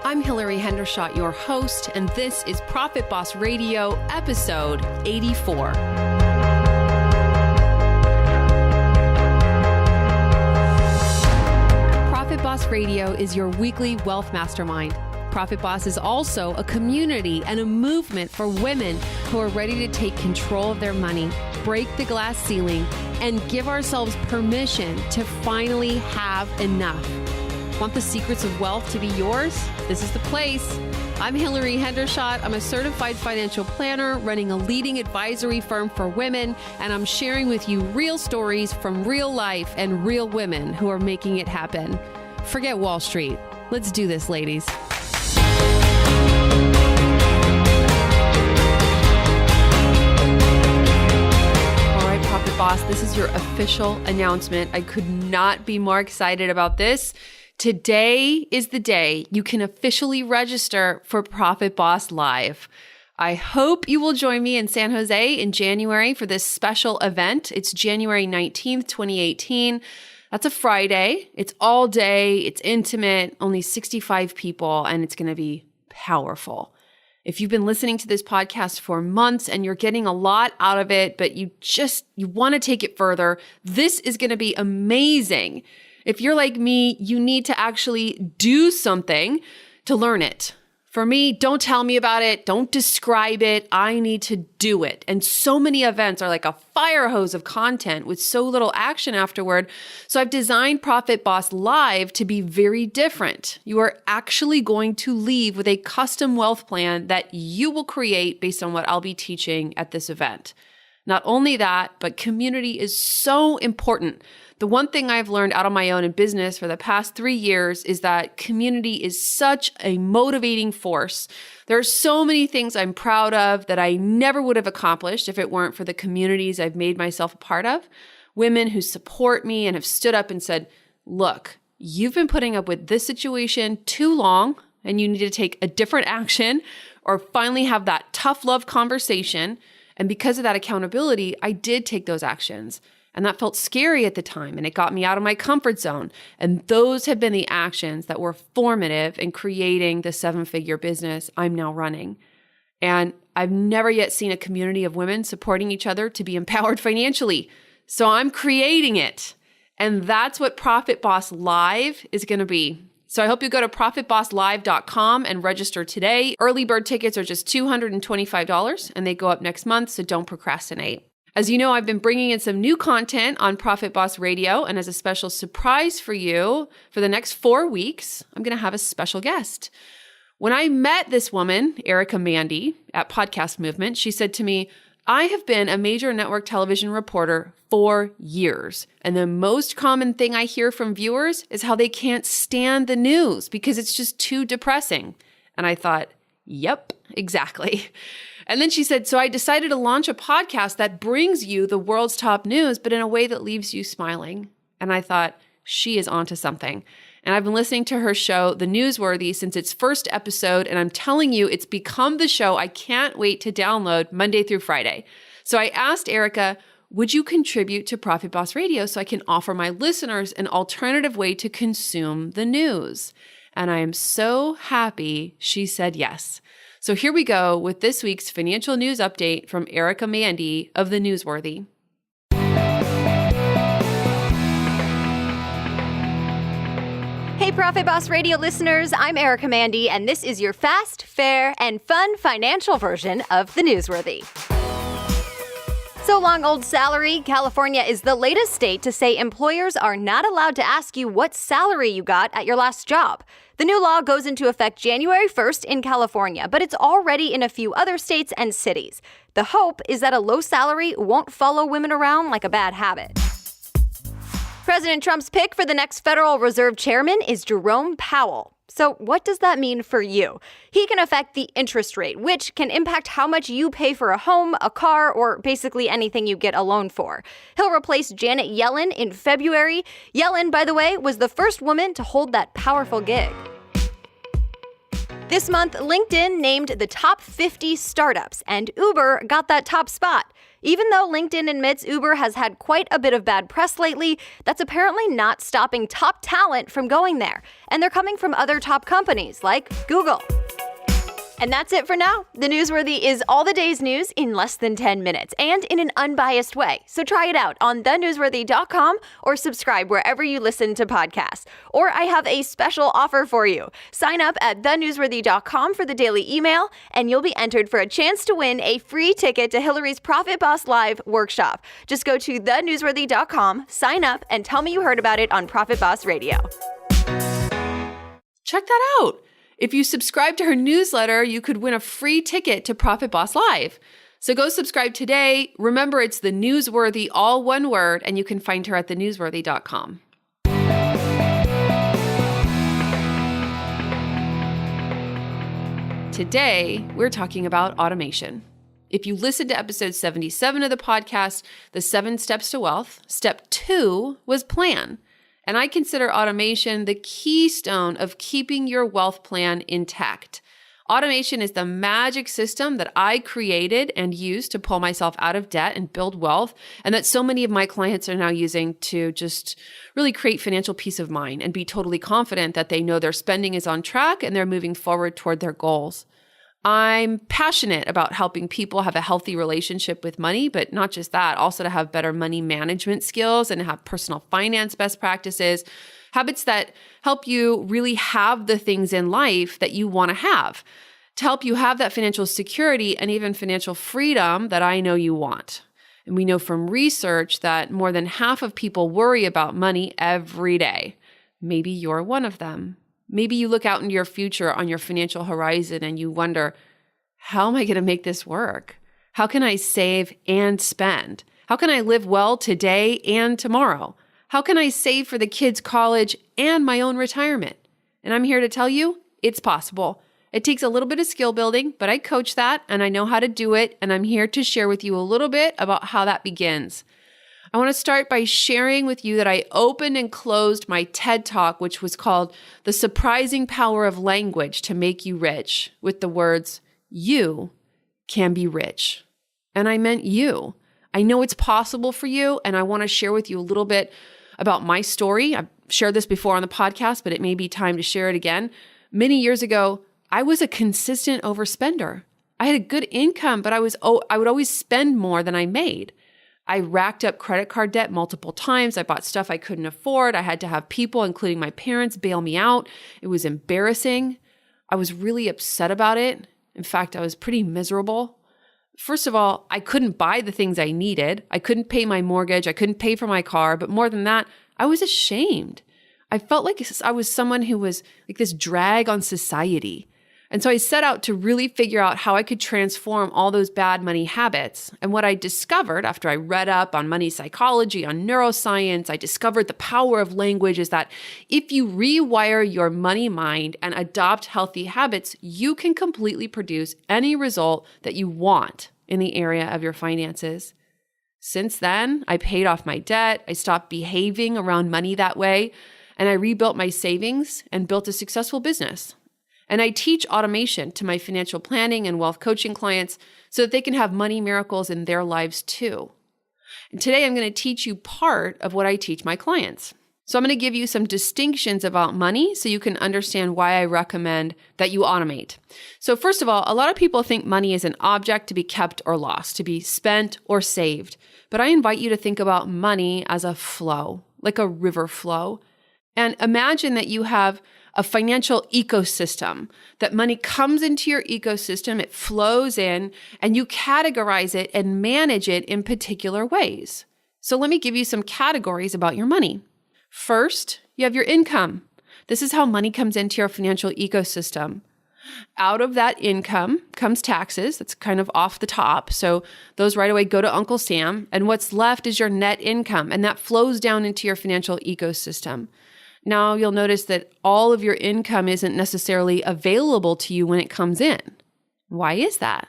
I'm Hillary Hendershot, your host, and this is Profit Boss Radio, episode 84. Profit Boss Radio is your weekly wealth mastermind. Profit Boss is also a community and a movement for women who are ready to take control of their money, break the glass ceiling, and give ourselves permission to finally have enough. Want the secrets of wealth to be yours? This is the place. I'm Hillary Hendershot. I'm a certified financial planner running a leading advisory firm for women, and I'm sharing with you real stories from real life and real women who are making it happen. Forget Wall Street. Let's do this, ladies. All right, Profit Boss, this is your official announcement. I could not be more excited about this. Today is the day you can officially register for Profit Boss Live. I hope you will join me in San Jose in January for this special event. It's January 19th, 2018. That's a Friday. It's all day. It's intimate, only 65 people, and it's going to be powerful. If you've been listening to this podcast for months and you're getting a lot out of it, but you want to take it further, this is going to be amazing. If you're like me, you need to actually do something to learn it. For me, don't tell me about it. Don't describe it. I need to do it. And so many events are like a fire hose of content with so little action afterward. So I've designed Profit Boss Live to be very different. You are actually going to leave with a custom wealth plan that you will create based on what I'll be teaching at this event. Not only that, but community is so important. The one thing I've learned out on my own in business for the past 3 years is that community is such a motivating force. There are so many things I'm proud of that I never would have accomplished if it weren't for the communities I've made myself a part of. Women who support me and have stood up and said, look, you've been putting up with this situation too long and you need to take a different action or finally have that tough love conversation. And because of that accountability, I did take those actions. And that felt scary at the time, and it got me out of my comfort zone. And those have been the actions that were formative in creating the 7-figure business I'm now running. And I've never yet seen a community of women supporting each other to be empowered financially. So I'm creating it. And that's what Profit Boss Live is going to be. So I hope you go to profitbosslive.com and register today. Early bird tickets are just $225, and they go up next month, so don't procrastinate. As you know, I've been bringing in some new content on Profit Boss Radio, and as a special surprise for you, for the next 4 weeks, I'm going to have a special guest. When I met this woman, Erica Mandy, at Podcast Movement, she said to me, I have been a major network television reporter for years, and the most common thing I hear from viewers is how they can't stand the news because it's just too depressing. And I thought, yep, exactly. And then she said, so I decided to launch a podcast that brings you the world's top news, but in a way that leaves you smiling. And I thought, she is onto something. And I've been listening to her show, The Newsworthy, since its first episode. And I'm telling you, it's become the show I can't wait to download Monday through Friday. So I asked Erica, would you contribute to Profit Boss Radio so I can offer my listeners an alternative way to consume the news? And I am so happy she said yes. So here we go with this week's financial news update from Erica Mandy of The Newsworthy. Hey, Profit Boss Radio listeners, I'm Erica Mandy, and this is your fast, fair, and fun financial version of The Newsworthy. So long, old salary. California is the latest state to say employers are not allowed to ask you what salary you got at your last job. The new law goes into effect January 1st in California, but it's already in a few other states and cities. The hope is that a low salary won't follow women around like a bad habit. President Trump's pick for the next Federal Reserve chairman is Jerome Powell. So what does that mean for you? He can affect the interest rate, which can impact how much you pay for a home, a car, or basically anything you get a loan for. He'll replace Janet Yellen in February. Yellen, by the way, was the first woman to hold that powerful gig. This month, LinkedIn named the top 50 startups, and Uber got that top spot. Even though LinkedIn admits Uber has had quite a bit of bad press lately, that's apparently not stopping top talent from going there. And they're coming from other top companies like Google. And that's it for now. The Newsworthy is all the day's news in less than 10 minutes and in an unbiased way. So try it out on thenewsworthy.com or subscribe wherever you listen to podcasts. Or I have a special offer for you. Sign up at thenewsworthy.com for the daily email, and you'll be entered for a chance to win a free ticket to Hillary's Profit Boss Live workshop. Just go to thenewsworthy.com, sign up, and tell me you heard about it on Profit Boss Radio. Check that out. If you subscribe to her newsletter, you could win a free ticket to Profit Boss Live. So go subscribe today. Remember, it's The Newsworthy, all one word, and you can find her at thenewsworthy.com. Today, we're talking about automation. If you listened to episode 77 of the podcast, The 7 Steps to Wealth, step 2 was plan. And I consider automation the keystone of keeping your wealth plan intact. Automation is the magic system that I created and used to pull myself out of debt and build wealth, and that so many of my clients are now using to just really create financial peace of mind and be totally confident that they know their spending is on track and they're moving forward toward their goals. I'm passionate about helping people have a healthy relationship with money, but not just that, also to have better money management skills and to have personal finance best practices, habits that help you really have the things in life that you want to have, to help you have that financial security and even financial freedom that I know you want. And we know from research that more than half of people worry about money every day. Maybe you're one of them. Maybe you look out into your future on your financial horizon and you wonder, how am I going to make this work? How can I save and spend? How can I live well today and tomorrow? How can I save for the kids' college and my own retirement? And I'm here to tell you, it's possible. It takes a little bit of skill building, but I coach that and I know how to do it. And I'm here to share with you a little bit about how that begins. I want to start by sharing with you that I opened and closed my TED Talk, which was called The Surprising Power of Language to Make You Rich, with the words, you can be rich. And I meant you. I know it's possible for you, and I want to share with you a little bit about my story. I've shared this before on the podcast, but it may be time to share it again. Many years ago, I was a consistent overspender. I had a good income, but I would always spend more than I made. I racked up credit card debt multiple times. I bought stuff I couldn't afford. I had to have people, including my parents, bail me out. It was embarrassing. I was really upset about it. In fact, I was pretty miserable. First of all, I couldn't buy the things I needed. I couldn't pay my mortgage. I couldn't pay for my car. But more than that, I was ashamed. I felt like I was someone who was like this drag on society. And so I set out to really figure out how I could transform all those bad money habits. And what I discovered after I read up on money psychology, on neuroscience, I discovered the power of language is that if you rewire your money mind and adopt healthy habits, you can completely produce any result that you want in the area of your finances. Since then, I paid off my debt, I stopped behaving around money that way, and I rebuilt my savings and built a successful business. And I teach automation to my financial planning and wealth coaching clients so that they can have money miracles in their lives too. And today I'm going to teach you part of what I teach my clients. So I'm going to give you some distinctions about money so you can understand why I recommend that you automate. So first of all, a lot of people think money is an object to be kept or lost, to be spent or saved. But I invite you to think about money as a flow, like a river flow. And imagine that you have a financial ecosystem, that money comes into your ecosystem, it flows in, and you categorize it and manage it in particular ways. So let me give you some categories about your money. First, you have your income. This is how money comes into your financial ecosystem. Out of that income comes taxes. That's kind of off the top. So those right away go to Uncle Sam. And what's left is your net income, and that flows down into your financial ecosystem. Now, you'll notice that all of your income isn't necessarily available to you when it comes in. Why is that?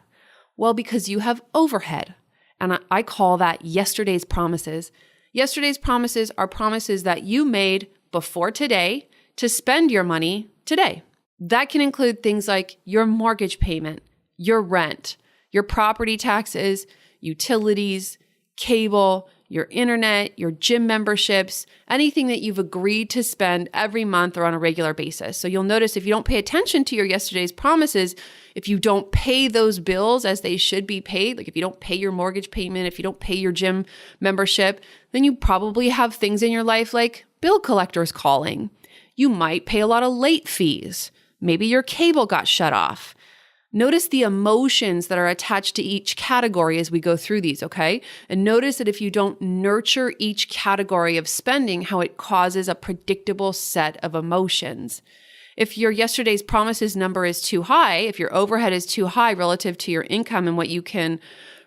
Well, because you have overhead. And I call that yesterday's promises. Yesterday's promises are promises that you made before today to spend your money today. That can include things like your mortgage payment, your rent, your property taxes, utilities, cable, your internet, your gym memberships, anything that you've agreed to spend every month or on a regular basis. So you'll notice if you don't pay attention to your yesterday's promises, if you don't pay those bills as they should be paid, like if you don't pay your mortgage payment, if you don't pay your gym membership, then you probably have things in your life like bill collectors calling. You might pay a lot of late fees. Maybe your cable got shut off. Notice the emotions that are attached to each category as we go through these, okay? And notice that if you don't nurture each category of spending, how it causes a predictable set of emotions. If your yesterday's promises number is too high, if your overhead is too high relative to your income and what you can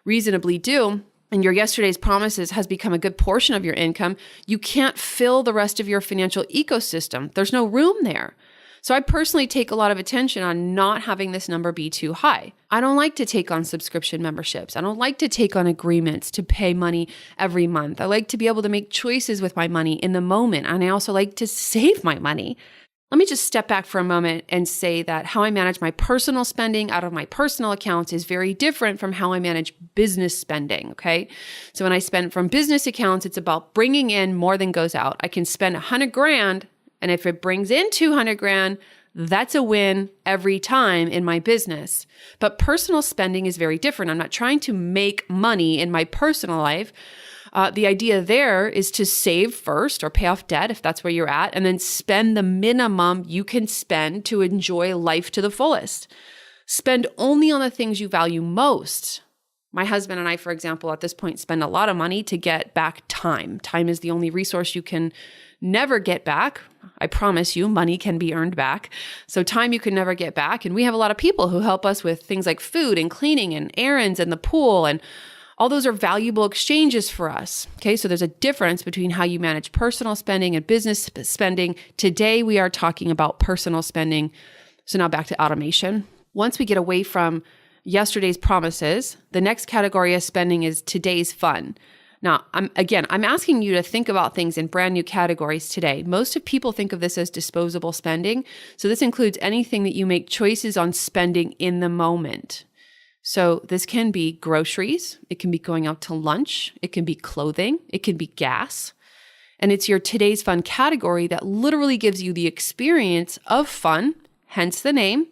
reasonably do, and your yesterday's promises has become a good portion of your income, you can't fill the rest of your financial ecosystem. There's no room there. So I personally take a lot of attention on not having this number be too high. I don't like to take on subscription memberships. I don't like to take on agreements to pay money every month. I like to be able to make choices with my money in the moment. And I also like to save my money. Let me just step back for a moment and say that how I manage my personal spending out of my personal accounts is very different from how I manage business spending, okay? So when I spend from business accounts, it's about bringing in more than goes out. I can spend 100 grand, and if it brings in 200 grand, that's a win every time in my business. But personal spending is very different. I'm not trying to make money in my personal life. The idea there is to save first or pay off debt if that's where you're at, and then spend the minimum you can spend to enjoy life to the fullest. Spend only on the things you value most. My husband and I, for example, at this point spend a lot of money to get back time. Time is the only resource you can never get back. I promise you, money can be earned back. So time you can never get back. And we have a lot of people who help us with things like food and cleaning and errands and the pool, and all those are valuable exchanges for us. Okay, so there's a difference between how you manage personal spending and business spending. Today, we are talking about personal spending. So now back to automation. Once we get away from yesterday's promises, the next category of spending is today's fun. Now, I'm asking you to think about things in brand new categories today. Most of people think of this as disposable spending. So this includes anything that you make choices on spending in the moment. So this can be groceries. It can be going out to lunch. It can be clothing. It can be gas. And it's your today's fun category that literally gives you the experience of fun, hence the name,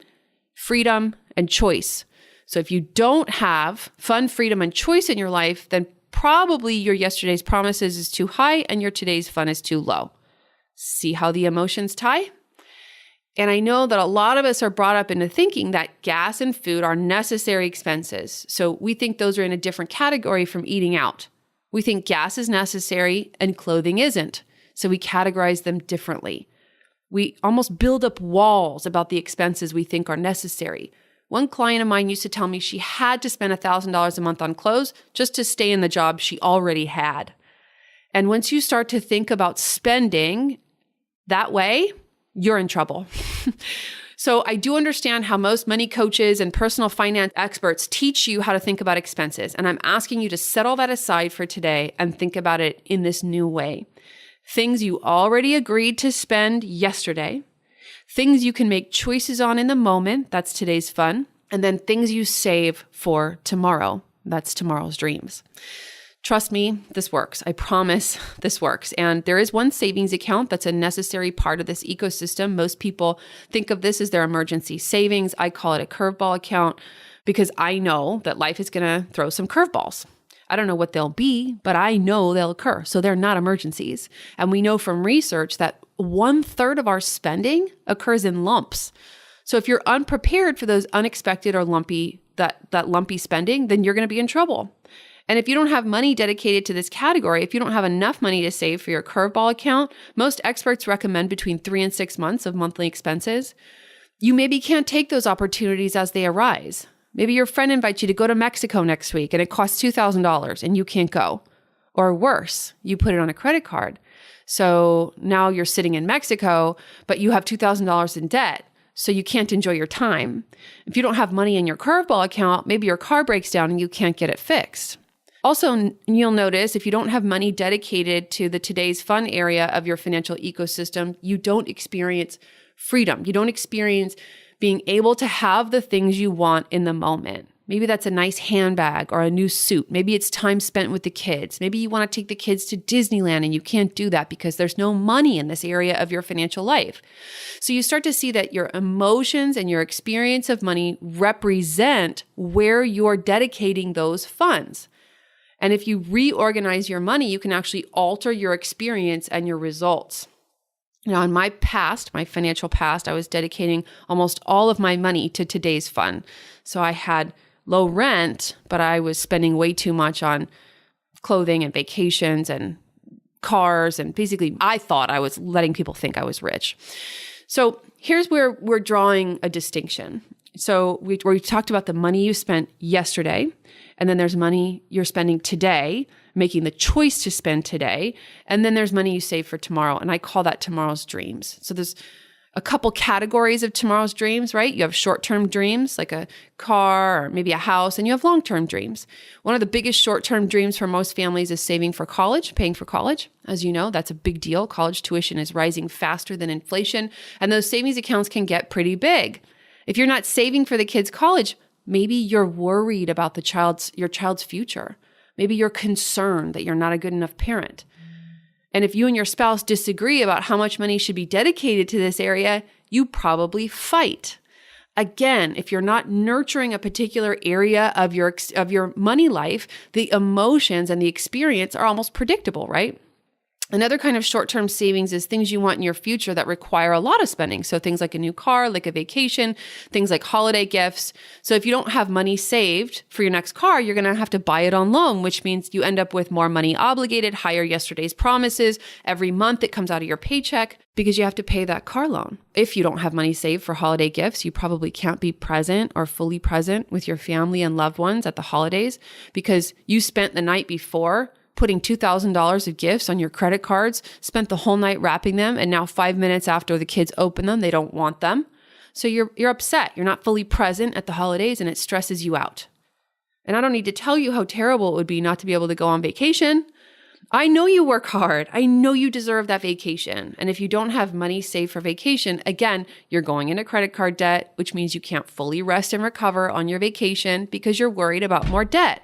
freedom, and choice. So if you don't have fun, freedom, and choice in your life, then probably your yesterday's promises is too high and your today's fun is too low. See how the emotions tie? And I know that a lot of us are brought up into thinking that gas and food are necessary expenses. So we think those are in a different category from eating out. We think gas is necessary and clothing isn't. So we categorize them differently. We almost build up walls about the expenses we think are necessary. One client of mine used to tell me she had to spend $1,000 a month on clothes just to stay in the job she already had. And once you start to think about spending that way, you're in trouble. So I do understand how most money coaches and personal finance experts teach you how to think about expenses. And I'm asking you to set all that aside for today and think about it in this new way. Things you already agreed to spend yesterday, things you can make choices on in the moment, that's today's fun, and then things you save for tomorrow, that's tomorrow's dreams. Trust me, this works. I promise this works. And there is one savings account that's a necessary part of this ecosystem. Most people think of this as their emergency savings. I call it a curveball account because I know that life is going to throw some curveballs. I don't know what they'll be, but I know they'll occur. So they're not emergencies. And we know from research that 1/3 of our spending occurs in lumps. So if you're unprepared for those unexpected or that lumpy spending, then you're going to be in trouble. And if you don't have money dedicated to this category, if you don't have enough money to save for your curveball account, most experts recommend between 3 and 6 months of monthly expenses. You maybe can't take those opportunities as they arise. Maybe your friend invites you to go to Mexico next week and it costs $2,000 and you can't go. Or worse, you put it on a credit card. So now you're sitting in Mexico, but you have $2,000 in debt. So you can't enjoy your time. If you don't have money in your curveball account, maybe your car breaks down and you can't get it fixed. Also, you'll notice if you don't have money dedicated to the today's fun area of your financial ecosystem, you don't experience freedom. You don't experience being able to have the things you want in the moment. Maybe that's a nice handbag or a new suit. Maybe it's time spent with the kids. Maybe you want to take the kids to Disneyland and you can't do that because there's no money in this area of your financial life. So you start to see that your emotions and your experience of money represent where you're dedicating those funds. And if you reorganize your money, you can actually alter your experience and your results. Now, in my past, my financial past, I was dedicating almost all of my money to today's fun. So I had low rent, but I was spending way too much on clothing and vacations and cars. And basically, I thought I was letting people think I was rich. So here's where we're drawing a distinction. So we talked about the money you spent yesterday, and then there's money you're spending today, making the choice to spend today, and then there's money you save for tomorrow, and I call that tomorrow's dreams. So there's a couple categories of tomorrow's dreams, right? You have short-term dreams like a car or maybe a house, and you have long-term dreams. One of the biggest short-term dreams for most families is saving for college, paying for college. As you know, that's a big deal. College tuition is rising faster than inflation, and those savings accounts can get pretty big. If you're not saving for the kids' college, maybe you're worried about your child's future. Maybe you're concerned that you're not a good enough parent. And if you and your spouse disagree about how much money should be dedicated to this area, you probably fight. Again, if you're not nurturing a particular area of your money life, the emotions and the experience are almost predictable, right? Another kind of short-term savings is things you want in your future that require a lot of spending. So things like a new car, like a vacation, things like holiday gifts. So if you don't have money saved for your next car, you're going to have to buy it on loan, which means you end up with more money obligated, higher yesterday's promises. Every month it comes out of your paycheck because you have to pay that car loan. If you don't have money saved for holiday gifts, you probably can't be present or fully present with your family and loved ones at the holidays because you spent the night before putting $2,000 of gifts on your credit cards, spent the whole night wrapping them, and now 5 minutes after the kids open them, they don't want them. So you're upset. You're not fully present at the holidays, and it stresses you out. And I don't need to tell you how terrible it would be not to be able to go on vacation. I know you work hard. I know you deserve that vacation. And if you don't have money saved for vacation, again, you're going into credit card debt, which means you can't fully rest and recover on your vacation because you're worried about more debt.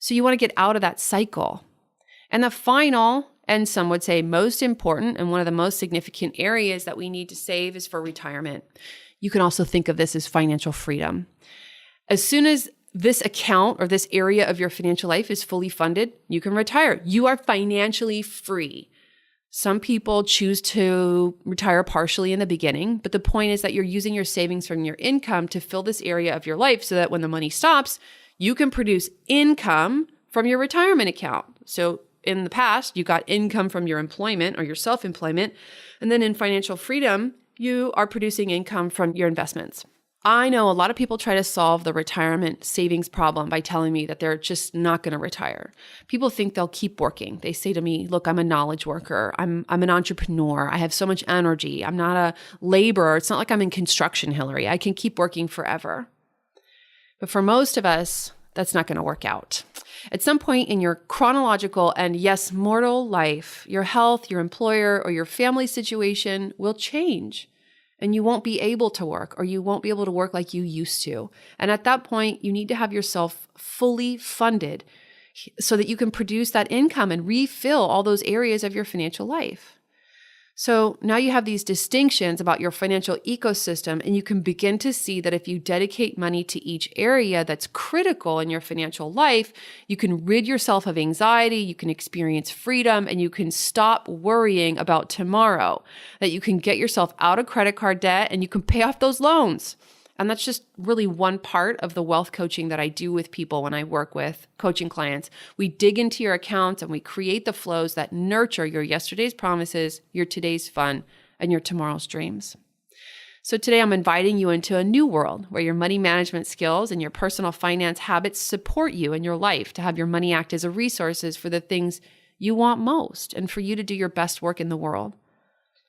So you want to get out of that cycle. And the final, and some would say most important, and one of the most significant areas that we need to save is for retirement. You can also think of this as financial freedom. As soon as this account or this area of your financial life is fully funded, you can retire. You are financially free. Some people choose to retire partially in the beginning, but the point is that you're using your savings from your income to fill this area of your life so that when the money stops, you can produce income from your retirement account. So in the past, you got income from your employment or your self-employment. And then in financial freedom, you are producing income from your investments. I know a lot of people try to solve the retirement savings problem by telling me that they're just not going to retire. People think they'll keep working. They say to me, look, I'm a knowledge worker. I'm an entrepreneur. I have so much energy. I'm not a laborer. It's not like I'm in construction, Hillary. I can keep working forever. But for most of us, that's not going to work out. At some point in your chronological and yes, mortal life, your health, your employer, or your family situation will change. And you won't be able to work, or you won't be able to work like you used to. And at that point, you need to have yourself fully funded so that you can produce that income and refill all those areas of your financial life. So now you have these distinctions about your financial ecosystem, and you can begin to see that if you dedicate money to each area that's critical in your financial life, you can rid yourself of anxiety, you can experience freedom, and you can stop worrying about tomorrow, that you can get yourself out of credit card debt and you can pay off those loans. And that's just really one part of the wealth coaching that I do with people when I work with coaching clients. We dig into your accounts and we create the flows that nurture your yesterday's promises, your today's fun, and your tomorrow's dreams. So today I'm inviting you into a new world where your money management skills and your personal finance habits support you in your life to have your money act as a resources for the things you want most and for you to do your best work in the world.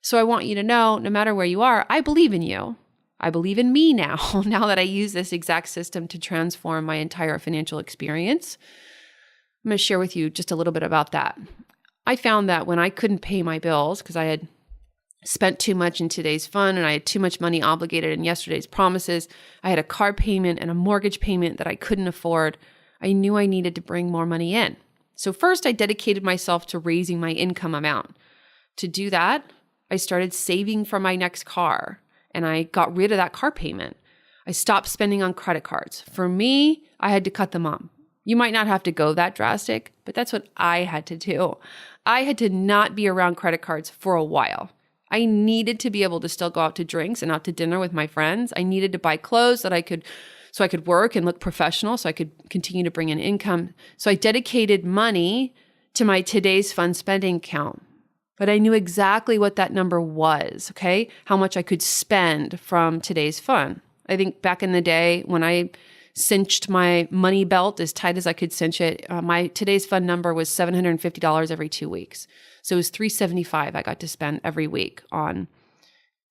So I want you to know, no matter where you are, I believe in you. I believe in me now that I use this exact system to transform my entire financial experience. I'm going to share with you just a little bit about that. I found that when I couldn't pay my bills because I had spent too much in today's fund and I had too much money obligated in yesterday's promises. I had a car payment and a mortgage payment that I couldn't afford. I knew I needed to bring more money in. So first, I dedicated myself to raising my income amount. To do that, I started saving for my next car and I got rid of that car payment. I stopped spending on credit cards. For me, I had to cut them up. You might not have to go that drastic, but that's what I had to do. I had to not be around credit cards for a while. I needed to be able to still go out to drinks and out to dinner with my friends. I needed to buy clothes so I could work and look professional, so I could continue to bring in income. So I dedicated money to my today's fun spending account. But I knew exactly what that number was, okay? How much I could spend from today's fun. I think back in the day when I cinched my money belt as tight as I could cinch it, my today's fun number was $750 every 2 weeks. So it was $375 I got to spend every week on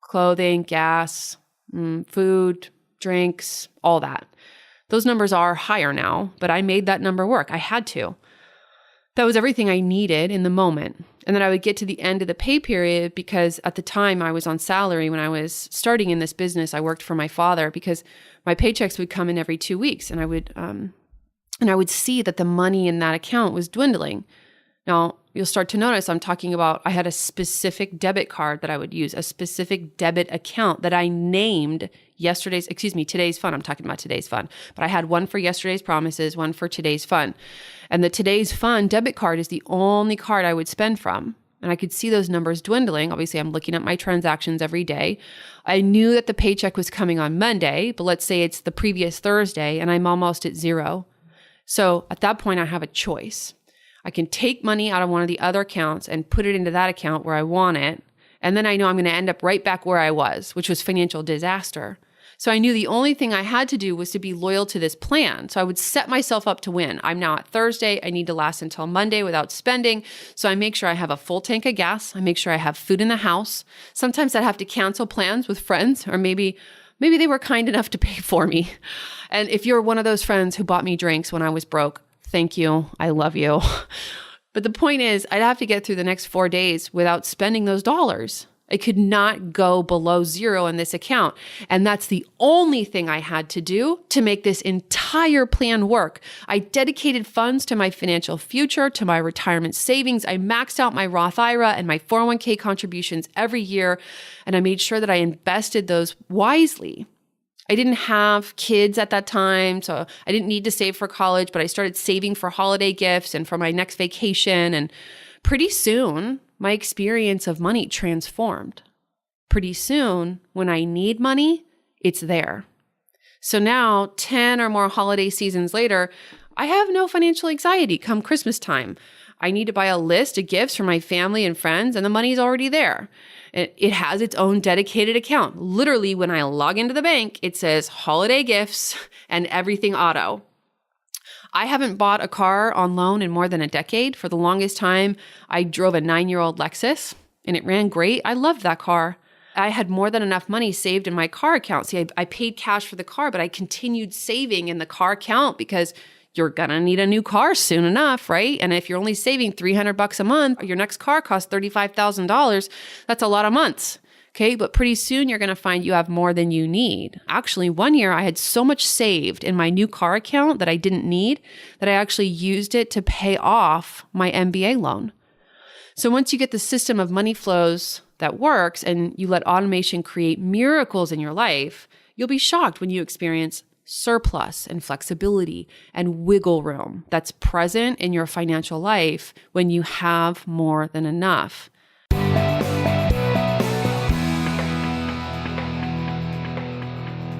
clothing, gas, food, drinks, all that. Those numbers are higher now, but I made that number work. I had to. That was everything I needed in the moment. And then I would get to the end of the pay period because at the time I was on salary when I was starting in this business. I worked for my father because my paychecks would come in every 2 weeks and I would see that the money in that account was dwindling. Now, you'll start to notice I'm talking about I had a specific debit card that I would use, a specific debit account that I named today's fun. I'm talking about today's fun. But I had one for yesterday's promises, one for today's fun. And the today's fun debit card is the only card I would spend from. And I could see those numbers dwindling. Obviously, I'm looking at my transactions every day. I knew that the paycheck was coming on Monday, but let's say it's the previous Thursday and I'm almost at zero. So at that point, I have a choice. I can take money out of one of the other accounts and put it into that account where I want it. And then I know I'm going to end up right back where I was, which was financial disaster. So I knew the only thing I had to do was to be loyal to this plan. So I would set myself up to win. I'm now at Thursday. I need to last until Monday without spending. So I make sure I have a full tank of gas. I make sure I have food in the house. Sometimes I have to cancel plans with friends, or maybe they were kind enough to pay for me. And if you're one of those friends who bought me drinks when I was broke, thank you. I love you. But the point is, I'd have to get through the next 4 days without spending those dollars. I could not go below zero in this account. And that's the only thing I had to do to make this entire plan work. I dedicated funds to my financial future, to my retirement savings. I maxed out my Roth IRA and my 401k contributions every year. And I made sure that I invested those wisely. I didn't have kids at that time, so I didn't need to save for college, but I started saving for holiday gifts and for my next vacation. And pretty soon, my experience of money transformed. Pretty soon, when I need money, it's there. So now, 10 or more holiday seasons later, I have no financial anxiety come Christmas time. I need to buy a list of gifts for my family and friends, and the money's already there. It has its own dedicated account. Literally, when I log into the bank, it says holiday gifts and everything auto. I haven't bought a car on loan in more than a decade. For the longest time, I drove a 9-year-old Lexus and it ran great. I loved that car. I had more than enough money saved in my car account. See, I paid cash for the car, but I continued saving in the car account because you're gonna need a new car soon enough, right? And if you're only saving $300 a month, your next car costs $35,000. That's a lot of months. Okay, but pretty soon you're going to find you have more than you need. Actually, one year I had so much saved in my new car account that I didn't need that I actually used it to pay off my MBA loan. So once you get the system of money flows that works and you let automation create miracles in your life, you'll be shocked when you experience surplus and flexibility and wiggle room that's present in your financial life when you have more than enough.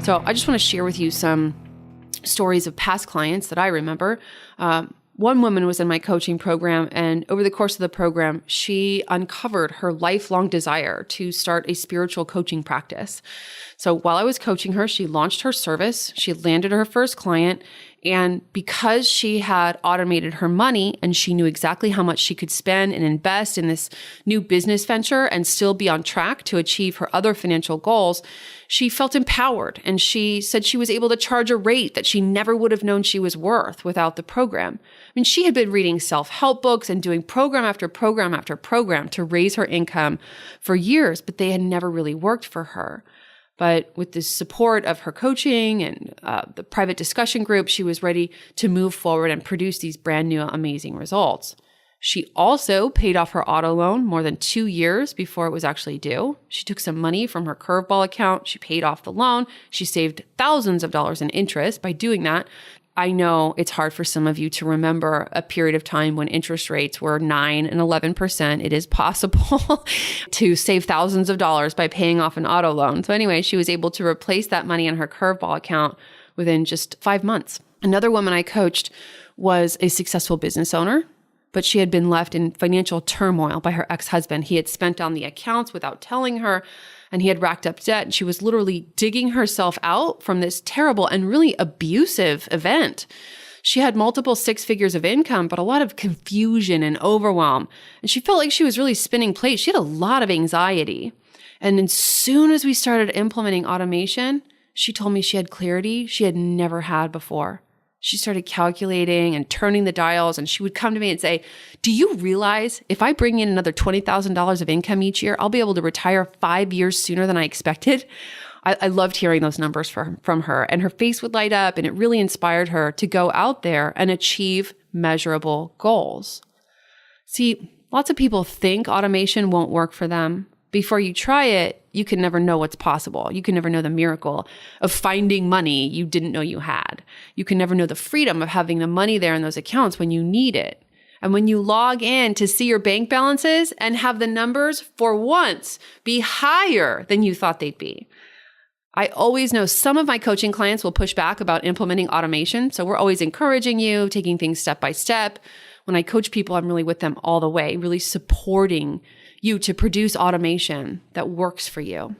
So I just want to share with you some stories of past clients that I remember. One woman was in my coaching program, and over the course of the program, she uncovered her lifelong desire to start a spiritual coaching practice. So while I was coaching her, she launched her service, she landed her first client, And because she had automated her money and she knew exactly how much she could spend and invest in this new business venture and still be on track to achieve her other financial goals, she felt empowered. And she said she was able to charge a rate that she never would have known she was worth without the program. I mean, she had been reading self-help books and doing program after program after program to raise her income for years, but they had never really worked for her. But with the support of her coaching and the private discussion group, she was ready to move forward and produce these brand new amazing results. She also paid off her auto loan more than 2 years before it was actually due. She took some money from her curveball account. She paid off the loan. She saved thousands of dollars in interest by doing that. I know it's hard for some of you to remember a period of time when interest rates were 9 and 11%. It is possible to save thousands of dollars by paying off an auto loan. So anyway, she was able to replace that money in her curveball account within just 5 months. Another woman I coached was a successful business owner, but she had been left in financial turmoil by her ex-husband. He had spent on the accounts without telling her, and he had racked up debt. And she was literally digging herself out from this terrible and really abusive event. She had multiple 6 figures of income, but a lot of confusion and overwhelm. And she felt like she was really spinning plates. She had a lot of anxiety. And as soon as we started implementing automation, she told me she had clarity she had never had before. She started calculating and turning the dials, and she would come to me and say, do you realize if I bring in another $20,000 of income each year, I'll be able to retire 5 years sooner than I expected? I loved hearing those numbers from her, and her face would light up, and it really inspired her to go out there and achieve measurable goals. See, lots of people think automation won't work for them. Before you try it, you can never know what's possible. You can never know the miracle of finding money you didn't know you had. You can never know the freedom of having the money there in those accounts when you need it. And when you log in to see your bank balances and have the numbers for once be higher than you thought they'd be. I always know some of my coaching clients will push back about implementing automation. So we're always encouraging you, taking things step by step. When I coach people, I'm really with them all the way, really supporting you to produce automation that works for you.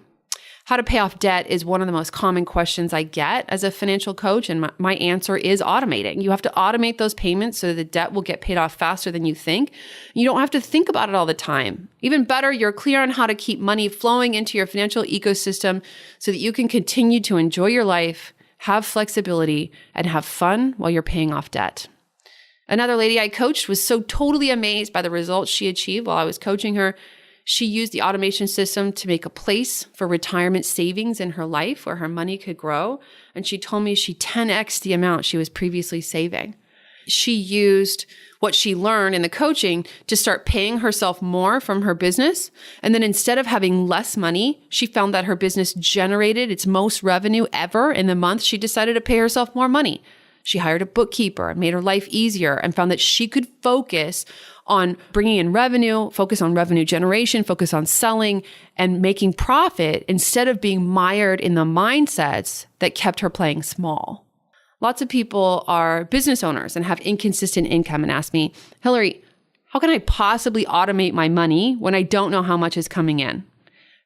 How to pay off debt is one of the most common questions I get as a financial coach, and my answer is automating. You have to automate those payments so the debt will get paid off faster than you think. You don't have to think about it all the time. Even better, you're clear on how to keep money flowing into your financial ecosystem so that you can continue to enjoy your life, have flexibility, and have fun while you're paying off debt. Another lady I coached was so totally amazed by the results she achieved while I was coaching her. She used the automation system to make a place for retirement savings in her life where her money could grow. And she told me she 10x'd the amount she was previously saving. She used what she learned in the coaching to start paying herself more from her business. And then instead of having less money, she found that her business generated its most revenue ever in the month. She decided to pay herself more money. She hired a bookkeeper and made her life easier and found that she could focus on bringing in revenue, focus on revenue generation, focus on selling and making profit instead of being mired in the mindsets that kept her playing small. Lots of people are business owners and have inconsistent income and ask me, Hillary, how can I possibly automate my money when I don't know how much is coming in?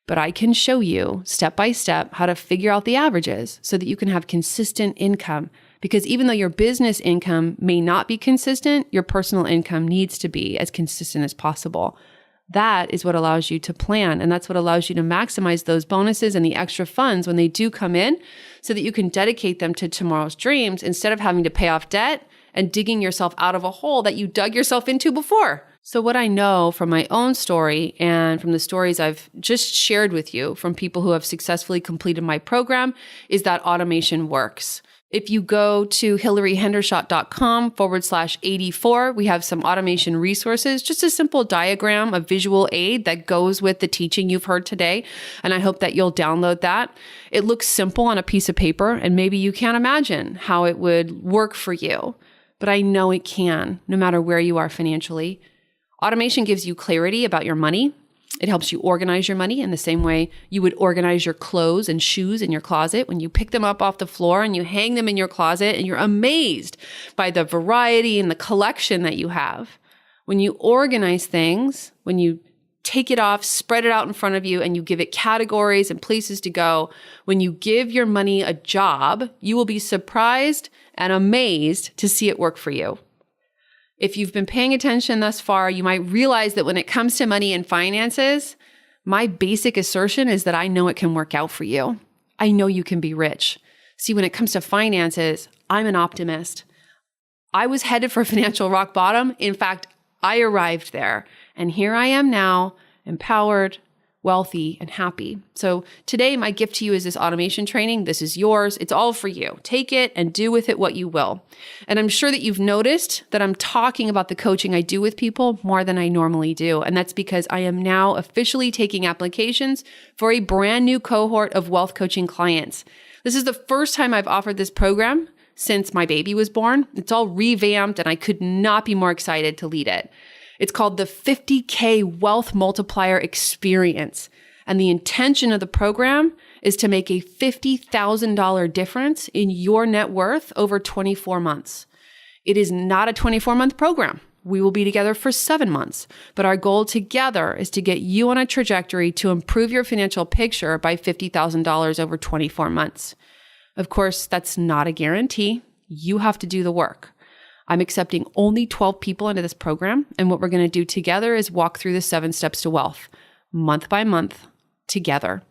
But I can show you step by step how to figure out the averages so that you can have consistent income. Because even though your business income may not be consistent, your personal income needs to be as consistent as possible. That is what allows you to plan. And that's what allows you to maximize those bonuses and the extra funds when they do come in so that you can dedicate them to tomorrow's dreams instead of having to pay off debt and digging yourself out of a hole that you dug yourself into before. So what I know from my own story and from the stories I've just shared with you from people who have successfully completed my program is that automation works. If you go to hillaryhendershot.com/84, we have some automation resources, just a simple diagram, a visual aid that goes with the teaching you've heard today. And I hope that you'll download that. It looks simple on a piece of paper, and maybe you can't imagine how it would work for you. But I know it can, no matter where you are financially. Automation gives you clarity about your money. It helps you organize your money in the same way you would organize your clothes and shoes in your closet when you pick them up off the floor and you hang them in your closet and you're amazed by the variety and the collection that you have. When you organize things, when you take it off, spread it out in front of you, and you give it categories and places to go, when you give your money a job, you will be surprised and amazed to see it work for you. If you've been paying attention thus far, you might realize that when it comes to money and finances, my basic assertion is that I know it can work out for you. I know you can be rich. See, when it comes to finances, I'm an optimist. I was headed for financial rock bottom. In fact, I arrived there. And here I am now, empowered, wealthy, and happy. So today, my gift to you is this automation training. This is yours. It's all for you. Take it and do with it what you will. And I'm sure that you've noticed that I'm talking about the coaching I do with people more than I normally do. And that's because I am now officially taking applications for a brand new cohort of wealth coaching clients. This is the first time I've offered this program since my baby was born. It's all revamped, and I could not be more excited to lead it. It's called the 50K Wealth Multiplier Experience. And the intention of the program is to make a $50,000 difference in your net worth over 24 months. It is not a 24-month program. We will be together for 7 months. But our goal together is to get you on a trajectory to improve your financial picture by $50,000 over 24 months. Of course, that's not a guarantee. You have to do the work. I'm accepting only 12 people into this program. And what we're going to do together is walk through the 7 steps to wealth, month by month, together.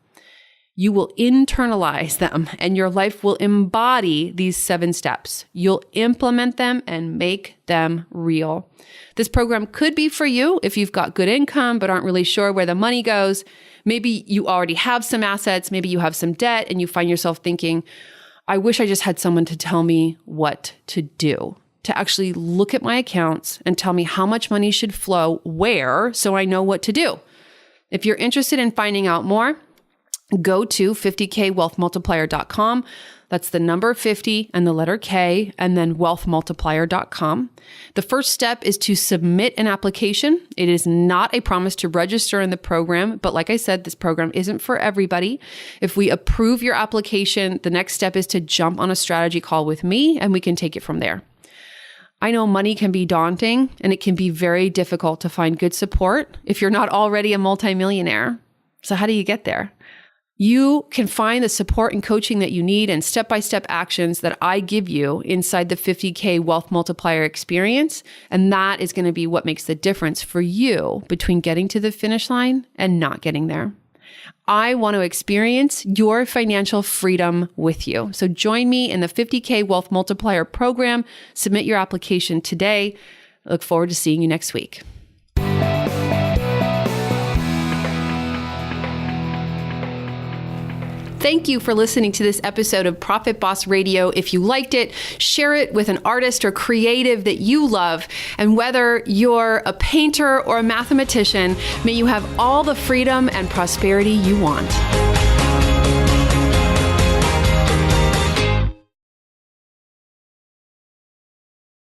You will internalize them and your life will embody these 7 steps. You'll implement them and make them real. This program could be for you if you've got good income but aren't really sure where the money goes. Maybe you already have some assets. Maybe you have some debt and you find yourself thinking, I wish I just had someone to tell me what to do, to actually look at my accounts and tell me how much money should flow where so I know what to do. If you're interested in finding out more, go to 50kwealthmultiplier.com. That's the number 50 and the letter K and then wealthmultiplier.com. The first step is to submit an application. It is not a promise to register in the program, but like I said, this program isn't for everybody. If we approve your application, the next step is to jump on a strategy call with me and we can take it from there. I know money can be daunting and it can be very difficult to find good support if you're not already a multimillionaire. So how do you get there? You can find the support and coaching that you need and step-by-step actions that I give you inside the 50K Wealth Multiplier Experience. And that is going to be what makes the difference for you between getting to the finish line and not getting there. I want to experience your financial freedom with you. So join me in the 50K Wealth Multiplier program. Submit your application today. I look forward to seeing you next week. Thank you for listening to this episode of Profit Boss Radio. If you liked it, share it with an artist or creative that you love. And whether you're a painter or a mathematician, may you have all the freedom and prosperity you want.